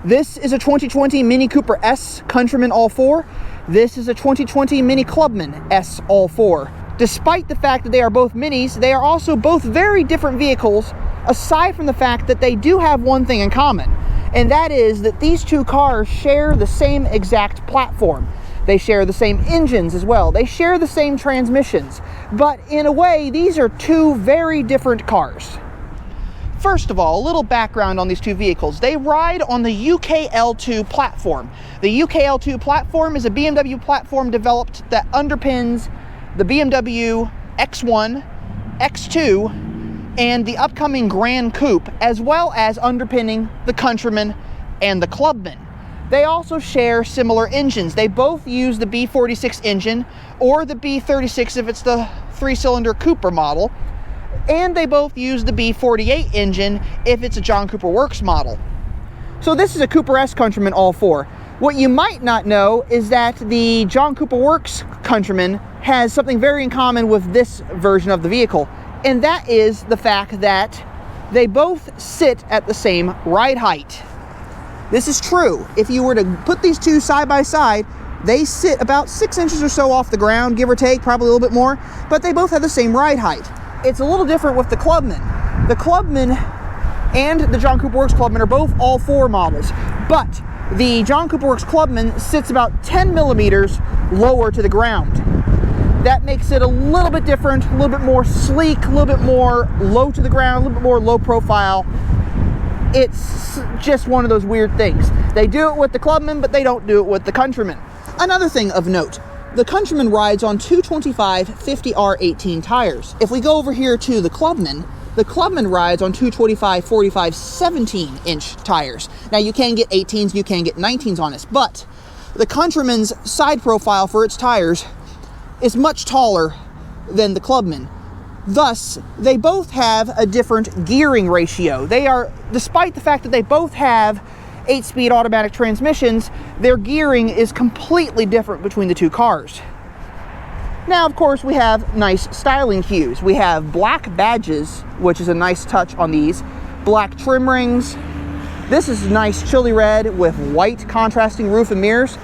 This is a 2020 Mini Cooper S Countryman all-4. This is a 2020 Mini Clubman S all-4. Despite the fact that they are both minis, they are also both very different vehicles, aside from the fact that they do have one thing in common, and that is that these two cars share the same exact platform. They share the same engines as well. They share the same transmissions. But in a way, these are two very different cars. First of all, a little background on these two vehicles. They ride on the UKL2 platform. The UKL2 platform is a BMW platform developed that underpins the BMW X1, X2, and the upcoming Grand Coupe, as well as underpinning the Countryman and the Clubman. They also share similar engines. They both use the B46 engine or the B36 if it's the 3-cylinder Cooper model, and they both use the B48 engine if it's a John Cooper Works model. So this is a Cooper S Countryman all-4. What you might not know is that the John Cooper Works Countryman has something very in common with this version of the vehicle, and that is the fact that they both sit at the same ride height. This is true. If you were to put these two side by side, they sit about 6 inches or so off the ground, give or take, probably a little bit more, but they both have the same ride height. It's a little different with the Clubman. The Clubman and the John Cooper Works Clubman are both all-4 models, but the John Cooper Works Clubman sits about 10 millimeters lower to the ground. That makes it a little bit different, a little bit more sleek, a little bit more low to the ground, a little bit more low profile. It's just one of those weird things. They do it with the Clubman, but they don't do it with the Countryman. Another thing of note, the Countryman rides on 225 50R18 tires. If we go over here to the Clubman rides on 225 45 17-inch tires. Now you can get 18s, you can get 19s on this, but the Countryman's side profile for its tires is much taller than the Clubman. Thus, they both have a different gearing ratio. They are, despite the fact that they both have 8-speed automatic transmissions, their gearing is completely different between the two cars. Now, of course, we have nice styling cues. We have black badges, which is a nice touch on these, black trim rings. This is nice chili red with white contrasting roof and mirrors,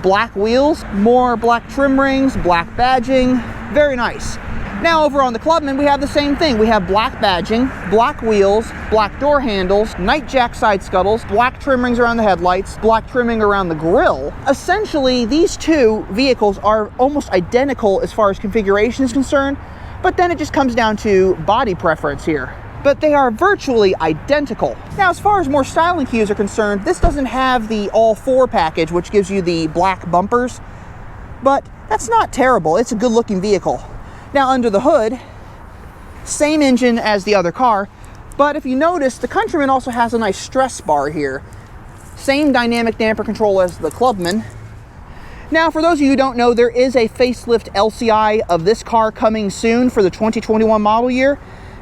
black wheels, more black trim rings, black badging, very nice. Now over on the Clubman, we have the same thing. We have black badging, black wheels, black door handles, night jack side scuttles, black trim rings around the headlights, black trimming around the grille. Essentially, these two vehicles are almost identical as far as configuration is concerned, but then it just comes down to body preference here. But they are virtually identical. Now, as far as more styling cues are concerned, this doesn't have the all-4 package, which gives you the black bumpers, but that's not terrible. It's a good-looking vehicle. Now, under the hood, same engine as the other car, but if you notice, the Countryman also has a nice stress bar here. Same dynamic damper control as the Clubman. Now, for those of you who don't know, there is a facelift LCI of this car coming soon for the 2021 model year,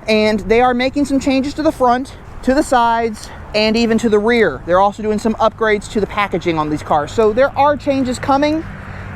and they are making some changes to the front, to the sides, and even to the rear. They're also doing some upgrades to the packaging on these cars. So there are changes coming.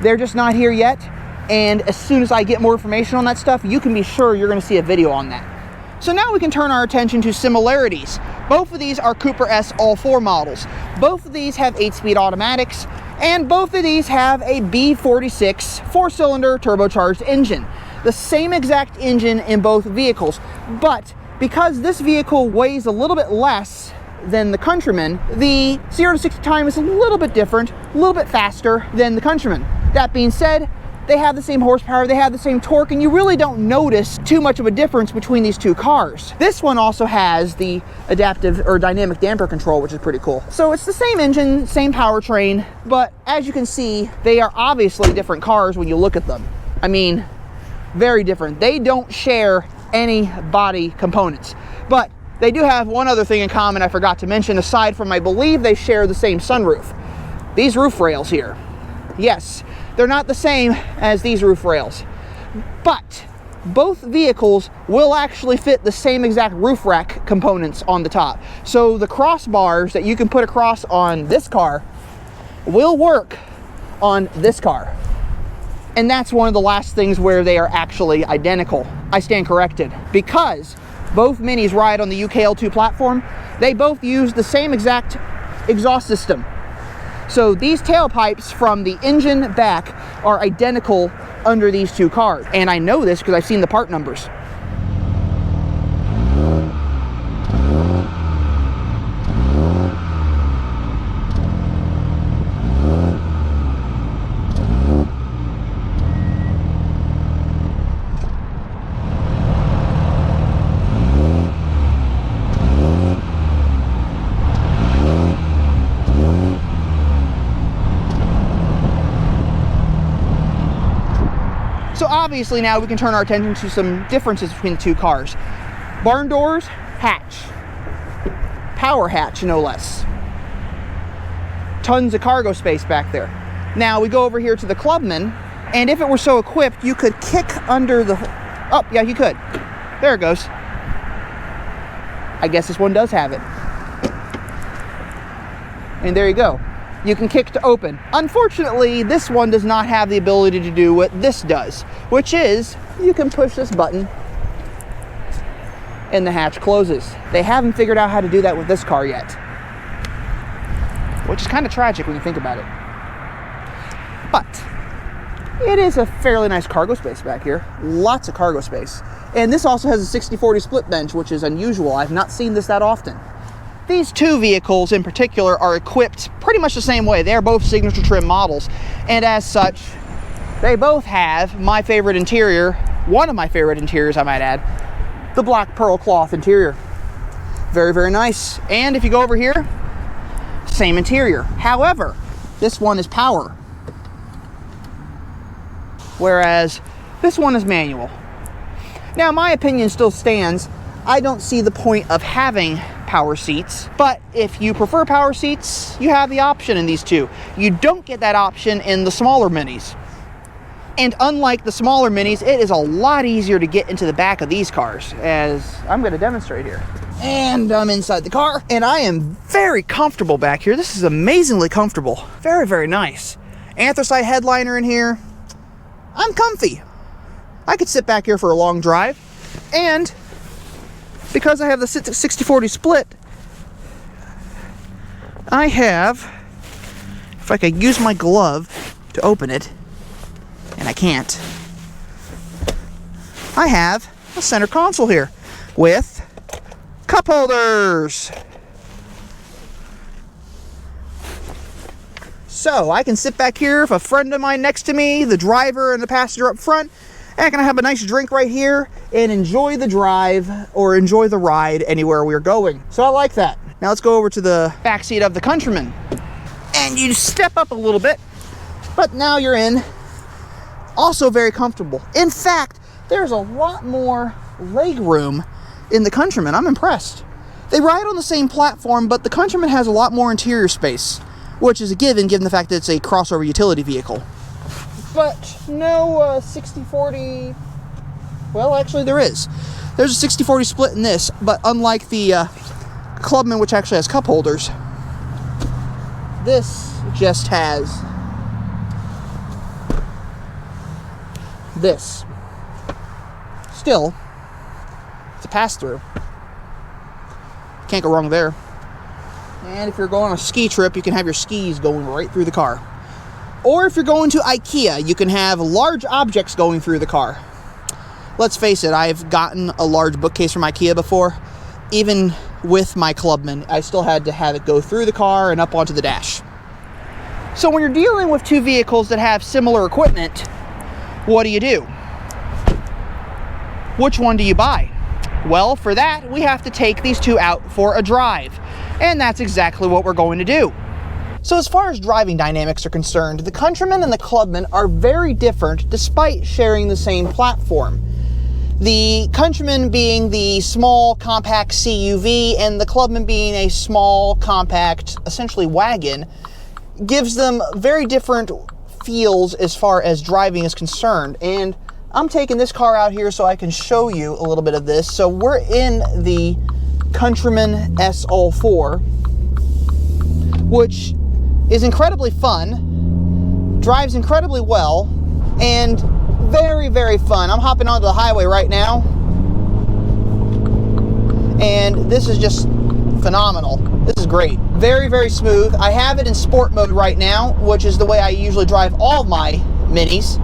They're just not here yet. And as soon as I get more information on that stuff, you can be sure you're going to see a video on that. So now we can turn our attention to similarities. Both of these are Cooper S all-4 models. Both of these have 8-speed automatics, and both of these have a B46 4-cylinder turbocharged engine. The same exact engine in both vehicles, but because this vehicle weighs a little bit less than the Countryman, the 0 to 60 time is a little bit different, a little bit faster than the Countryman. That being said, they have the same horsepower, they have the same torque, and you really don't notice too much of a difference between these two cars. This one also has the adaptive or dynamic damper control, which is pretty cool. So it's the same engine, same powertrain, but as you can see, they are obviously different cars when you look at them. I mean, very different. They don't share any body components, but they do have one other thing in common I forgot to mention, aside from, I believe, they share the same sunroof. These roof rails here. Yes, they're not the same as these roof rails, but both vehicles will actually fit the same exact roof rack components on the top. So the crossbars that you can put across on this car will work on this car. And that's one of the last things where they are actually identical. I stand corrected, because both Minis ride on the UKL2 platform. They both use the same exact exhaust system. So these tailpipes from the engine back are identical under these two cars. And I know this because I've seen the part numbers. So obviously now we can turn our attention to some differences between the two cars. Barn doors, hatch. Power hatch, no less. Tons of cargo space back there. Now we go over here to the Clubman, and if it were so equipped, you could kick under the... Oh, yeah, you could. There it goes. I guess this one does have it. And there you go. You can kick to open. Unfortunately, this one does not have the ability to do what this does, which is you can push this button and the hatch closes. They haven't figured out how to do that with this car yet, which is kind of tragic when you think about it. But it is a fairly nice cargo space back here. Lots of cargo space. And this also has a 60/40 split bench, which is unusual. I've not seen this that often. These two vehicles in particular are equipped pretty much the same way. They're both signature trim models, and as such, they both have my favorite interior, one of my favorite interiors I might add, the black pearl cloth interior. Very, very nice. And if you go over here, same interior. However, this one is power, whereas this one is manual. Now, my opinion still stands. I don't see the point of having power seats, but if you prefer power seats, you have the option in these two. You don't get that option in the smaller Minis. And unlike the smaller Minis, it is a lot easier to get into the back of these cars, as I'm going to demonstrate here. And I'm inside the car, and I am very comfortable back here. This is amazingly comfortable. Very, very nice. Anthracite headliner in here. I'm comfy. I could sit back here for a long drive, and because I have the 60/40 split, I have, if I could use my glove to open it, and I can't, I have a center console here with cup holders. So I can sit back here with a friend of mine next to me, the driver and the passenger up front, and I can have a nice drink right here and enjoy the drive or enjoy the ride anywhere we're going. So I like that. Now let's go over to the back seat of the Countryman. And you step up a little bit, but now you're in. Also very comfortable. In fact, there's a lot more leg room in the Countryman. I'm impressed. They ride on the same platform, but the Countryman has a lot more interior space, which is a given the fact that it's a crossover utility vehicle. But no 60/40, well, actually there is. There's a 60/40 split in this, but unlike the Clubman, which actually has cup holders, this just has this. Still, it's a pass-through. Can't go wrong there. And if you're going on a ski trip, you can have your skis going right through the car. Or if you're going to IKEA, you can have large objects going through the car. Let's face it, I've gotten a large bookcase from IKEA before. Even with my Clubman, I still had to have it go through the car and up onto the dash. So when you're dealing with two vehicles that have similar equipment, what do? Which one do you buy? Well, for that, we have to take these two out for a drive. And that's exactly what we're going to do. So as far as driving dynamics are concerned, the Countryman and the Clubman are very different despite sharing the same platform. The Countryman being the small, compact CUV and the Clubman being a small, compact, essentially wagon, gives them very different feels as far as driving is concerned. And I'm taking this car out here so I can show you a little bit of this. So we're in the Countryman S04, which is incredibly fun, drives incredibly well, and very, very fun. I'm hopping onto the highway right now, and this is just phenomenal. This is great. Very, very smooth. I have it in sport mode right now, which is the way I usually drive all of my Minis.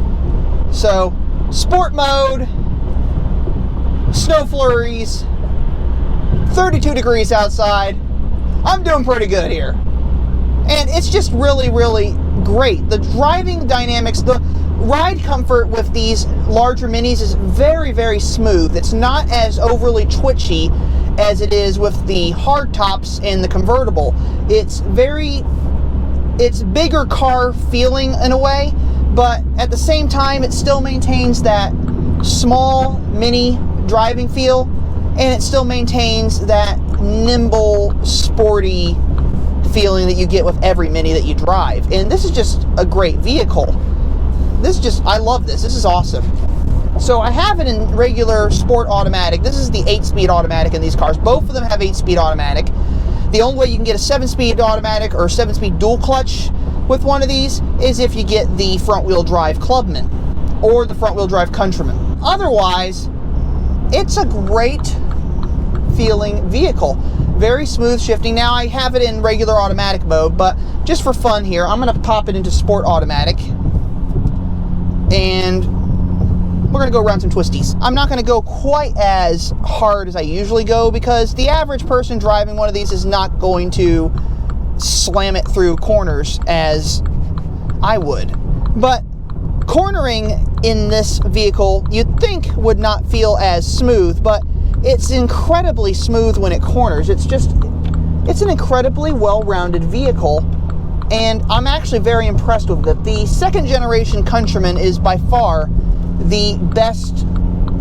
So, sport mode, snow flurries, 32 degrees outside. I'm doing pretty good here. And it's just really, really great. The driving dynamics, the ride comfort with these larger Minis is very, very smooth. It's not as overly twitchy as it is with the hard tops and the convertible. It's bigger car feeling in a way, but at the same time, it still maintains that small Mini driving feel, and it still maintains that nimble, sporty feeling that you get with every Mini that you drive. And this is just a great vehicle. I love this. This is awesome. So I have it in regular sport automatic. This is the 8-speed automatic in these cars. Both of them have 8-speed automatic. The only way you can get a 7-speed automatic or 7-speed dual clutch with one of these is if you get the front-wheel drive Clubman or the front-wheel drive Countryman. Otherwise, it's a great feeling vehicle. Very smooth shifting. Now I have it in regular automatic mode, but just for fun here, I'm going to pop it into sport automatic. And we're going to go around some twisties. I'm not going to go quite as hard as I usually go because the average person driving one of these is not going to slam it through corners as I would. But cornering in this vehicle you'd think would not feel as smooth, but it's incredibly smooth when it corners. It's an incredibly well-rounded vehicle, and I'm actually very impressed with it. The second generation Countryman is by far the best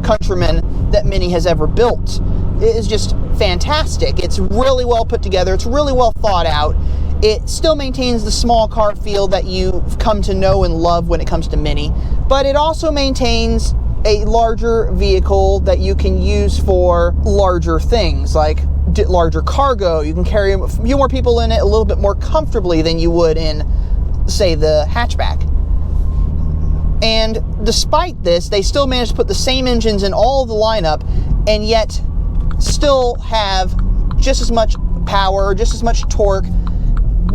Countryman that Mini has ever built. It is just fantastic. It's really well put together. It's really well thought out. It still maintains the small car feel that you've come to know and love when it comes to Mini, but it also maintains a larger vehicle that you can use for larger things, like larger cargo. You can carry a few more people in it a little bit more comfortably than you would in, say, the hatchback. And despite this, they still managed to put the same engines in all of the lineup and yet still have just as much power, just as much torque.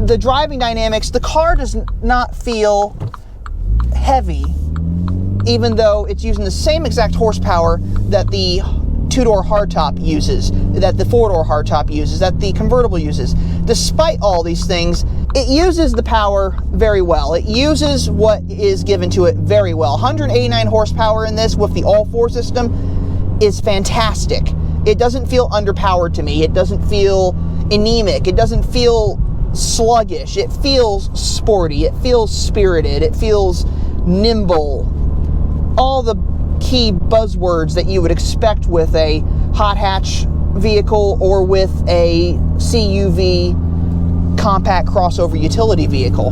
The driving dynamics, the car does not feel heavy, even though it's using the same exact horsepower that the two-door hardtop uses, that the four-door hardtop uses, that the convertible uses. Despite all these things, it uses the power very well. It uses what is given to it very well. 189 horsepower in this with the all-4 system is fantastic. It doesn't feel underpowered to me. It doesn't feel anemic. It doesn't feel sluggish. It feels sporty. It feels spirited. It feels nimble. All the key buzzwords that you would expect with a hot hatch vehicle or with a CUV compact crossover utility vehicle.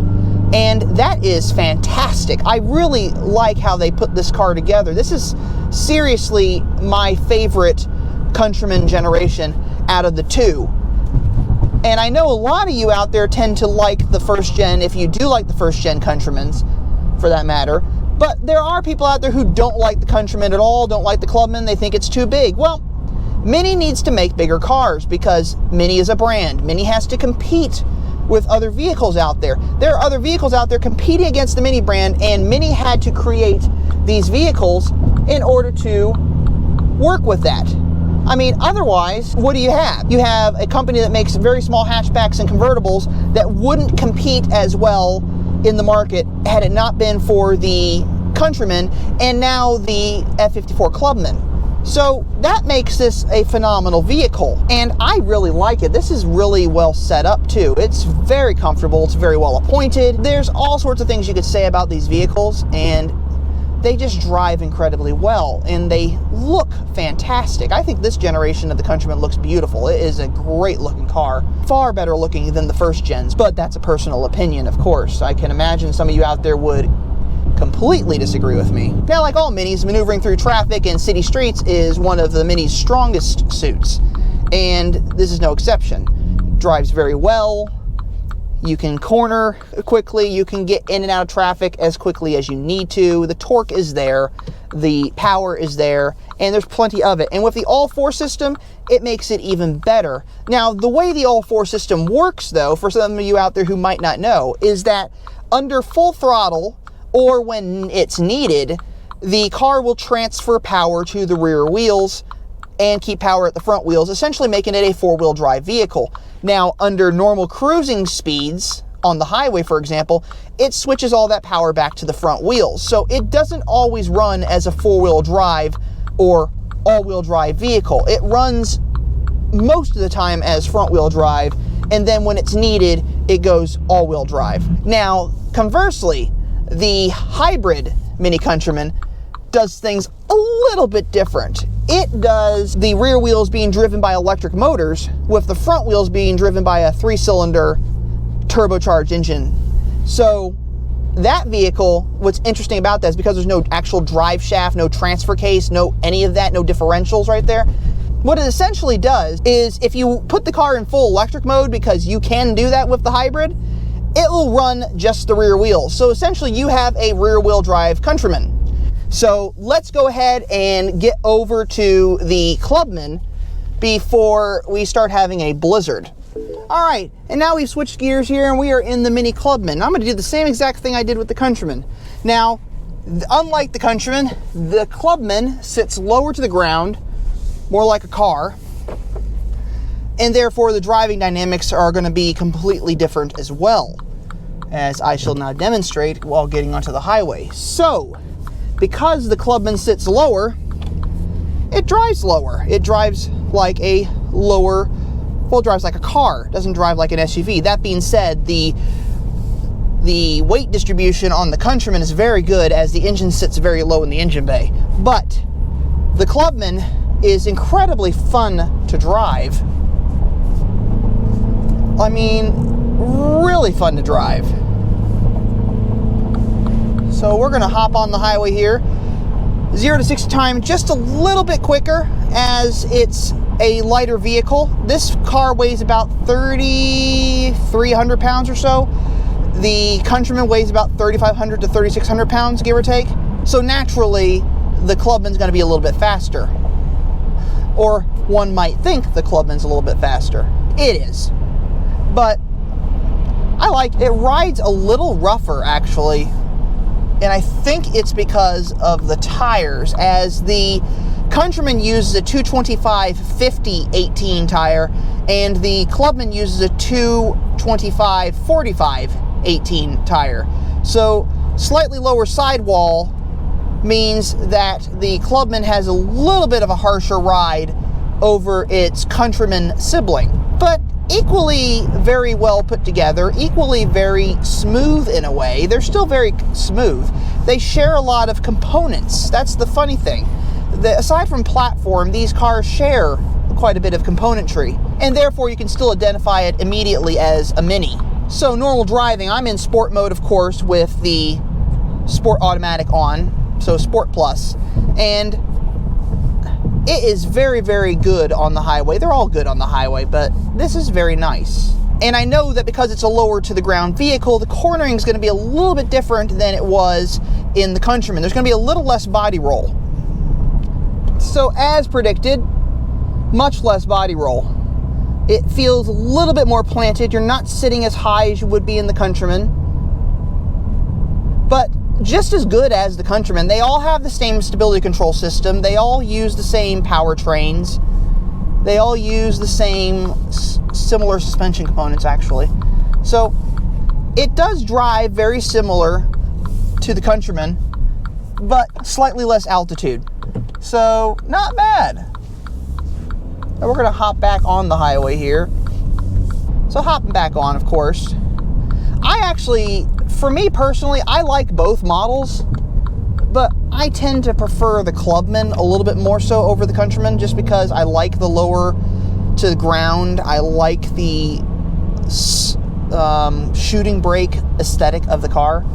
And that is fantastic. I really like how they put this car together. This is seriously my favorite Countryman generation out of the two. And I know a lot of you out there tend to like the first gen, if you do like the first gen Countrymans, for that matter. But there are people out there who don't like the Countryman at all, don't like the Clubman, they think it's too big. Well, Mini needs to make bigger cars because Mini is a brand. Mini has to compete with other vehicles out there. There are other vehicles out there competing against the Mini brand, and Mini had to create these vehicles in order to work with that. I mean, otherwise, what do you have? You have a company that makes very small hatchbacks and convertibles that wouldn't compete as well in the market had it not been for the Countryman and now the F54 Clubman. So that makes this a phenomenal vehicle, and I really like it. This is really well set up too. It's very comfortable, it's very well appointed. There's all sorts of things you could say about these vehicles, and they just drive incredibly well, and they look fantastic. I think this generation of the Countryman looks beautiful. It is a great looking car. Far better looking than the first gens, but that's a personal opinion, of course. I can imagine some of you out there would completely disagree with me. Now, like all Minis, maneuvering through traffic and city streets is one of the Mini's strongest suits, and this is no exception. Drives very well. You can corner quickly. You can get in and out of traffic as quickly as you need to. The torque is there. the power is there, and there's plenty of it. And with the all-4 system, it makes it even better. Now, the way the all-4 system works, though, for some of you out there who might not know, is that under full throttle, or when it's needed, the car will transfer power to the rear wheels and keep power at the front wheels, essentially making it a 4-wheel drive vehicle. Now, under normal cruising speeds, on the highway, for example, it switches all that power back to the front wheels. So it doesn't always run as a 4-wheel drive or all-wheel drive vehicle. It runs most of the time as front-wheel drive, and then when it's needed, it goes all-wheel drive. Now, conversely, the hybrid MINI Countryman does things a little bit different. It does the rear wheels being driven by electric motors, with the front wheels being driven by a 3-cylinder turbocharged engine. So that vehicle, what's interesting about that is because there's no actual drive shaft, no transfer case, no any of that, no differentials right there. What it essentially does is if you put the car in full electric mode, because you can do that with the hybrid, it will run just the rear wheels. So essentially you have a rear wheel drive Countryman. So let's go ahead and get over to the Clubman before we start having a blizzard. All right, and now we've switched gears here and we are in the MINI Clubman. I'm gonna do the same exact thing I did with the Countryman. Now, unlike the Countryman, the Clubman sits lower to the ground, more like a car, and therefore the driving dynamics are gonna be completely different as well, as I shall now demonstrate while getting onto the highway. So, because the Clubman sits lower, it drives lower. It drives like a lower, well, it drives like a car. It doesn't drive like an SUV. That being said, the weight distribution on the Countryman is very good, as the engine sits very low in the engine bay. But the Clubman is incredibly fun to drive. I mean, really fun to drive. So we're gonna hop on the highway here. 0 to 60 time just a little bit quicker, as it's a lighter vehicle. This car weighs about 3,300 pounds or so. The Countryman weighs about 3,500 to 3,600 pounds, give or take. So naturally, the Clubman's gonna be a little bit faster. Or one might think the Clubman's a little bit faster. It is. But I like it. It rides a little rougher, actually. And I think it's because of the tires, as the Countryman uses a 225/50/18 tire, and the Clubman uses a 225/45/18 tire. So slightly lower sidewall means that the Clubman has a little bit of a harsher ride over its Countryman sibling, but equally very well put together, equally very smooth in a way. They're still very smooth. They share a lot of components. That's the funny thing. Aside from platform, these cars share quite a bit of componentry, and therefore you can still identify it immediately as a Mini. So normal driving, I'm in sport mode, of course, with the Sport Automatic on, so Sport Plus, and it is very, very good on the highway. They're all good on the highway, but this is very nice. And I know that because it's a lower to the ground vehicle, the cornering is going to be a little bit different than it was in the Countryman. There's going to be a little less body roll. So as predicted, much less body roll. It feels a little bit more planted. You're not sitting as high as you would be in the Countryman, but just as good as the Countryman. They all have the same stability control system. They all use the same powertrains. They all use the same similar suspension components, actually. So it does drive very similar to the Countryman, but slightly less altitude. So not bad. Now we're gonna hop back on the highway here. So hopping back on, of course. For me personally, I like both models, but I tend to prefer the Clubman a little bit more so over the Countryman, just because I like the lower to the ground. I like the shooting brake aesthetic of the car.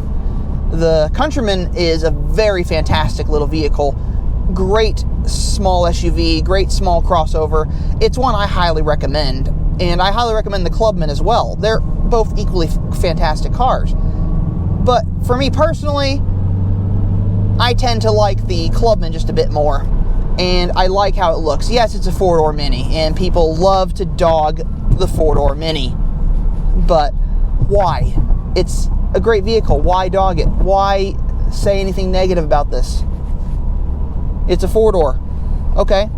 The Countryman is a very fantastic little vehicle. Great small SUV, great small crossover. It's one I highly recommend, and I highly recommend the Clubman as well. They're both equally fantastic cars. But for me personally, I tend to like the Clubman just a bit more. And I like how it looks. Yes, it's a 4-door Mini, and people love to dog the 4-door Mini. But why? It's a great vehicle. Why dog it? Why say anything negative about this? It's a 4-door. Okay.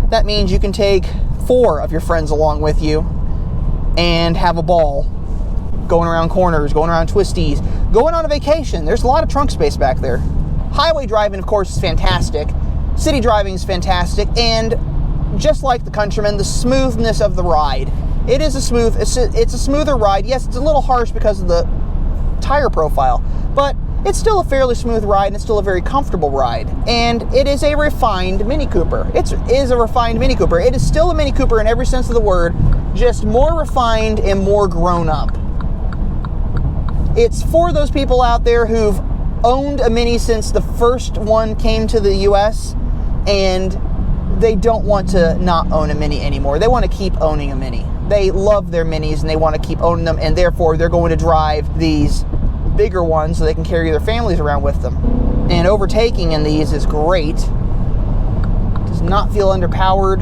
That means you can take 4 of your friends along with you and have a ball. Going around corners, going around twisties, going on a vacation. There's a lot of trunk space back there. Highway driving, of course, is fantastic. City driving is fantastic. And just like the Countryman, the smoothness of the ride. It is it's a smoother ride. Yes, it's a little harsh because of the tire profile, but it's still a fairly smooth ride, and it's still a very comfortable ride. And it is a refined Mini Cooper. It is a refined Mini Cooper. It is still a Mini Cooper in every sense of the word, just more refined and more grown up. It's for those people out there who've owned a Mini since the first one came to the US, and they don't want to not own a Mini anymore. They want to keep owning a Mini. They love their Minis, and they want to keep owning them, and therefore they're going to drive these bigger ones so they can carry their families around with them. And overtaking in these is great. Does not feel underpowered.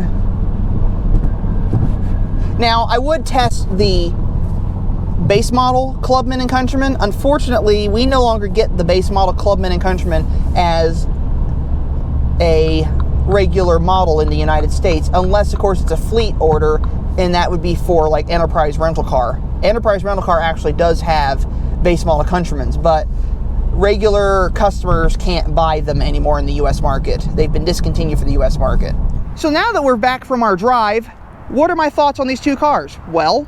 Now, I would test the base model Clubman and Countryman. Unfortunately, we no longer get the base model Clubman and Countryman as a regular model in the United States, unless, of course, it's a fleet order, and that would be for like Enterprise Rental Car. Enterprise Rental Car actually does have base model Countrymans, but regular customers can't buy them anymore in the US market. They've been discontinued for the US market. So now that we're back from our drive, what are my thoughts on these two cars? Well,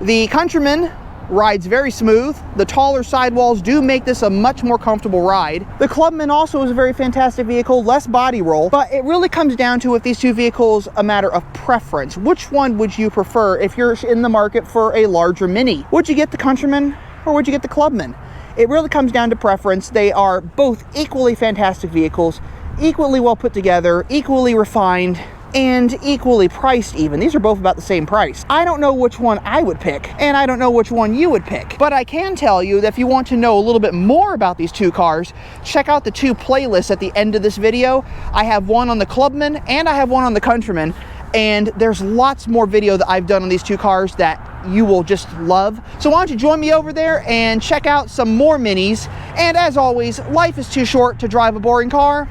the Countryman rides very smooth. The taller sidewalls do make this a much more comfortable ride. The Clubman also is a very fantastic vehicle, less body roll, but it really comes down to, with these two vehicles, a matter of preference. Which one would you prefer if you're in the market for a larger Mini? Would you get the Countryman or would you get the Clubman? It really comes down to preference. They are both equally fantastic vehicles, equally well put together, equally refined, and equally priced even. These are both about the same price. I don't know which one I would pick, and I don't know which one you would pick. But I can tell you that if you want to know a little bit more about these two cars, check out the two playlists at the end of this video. I have one on the Clubman and I have one on the Countryman, and there's lots more video that I've done on these two cars that you will just love. So why don't you join me over there and check out some more Minis. And as always, life is too short to drive a boring car,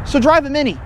so drive a Mini.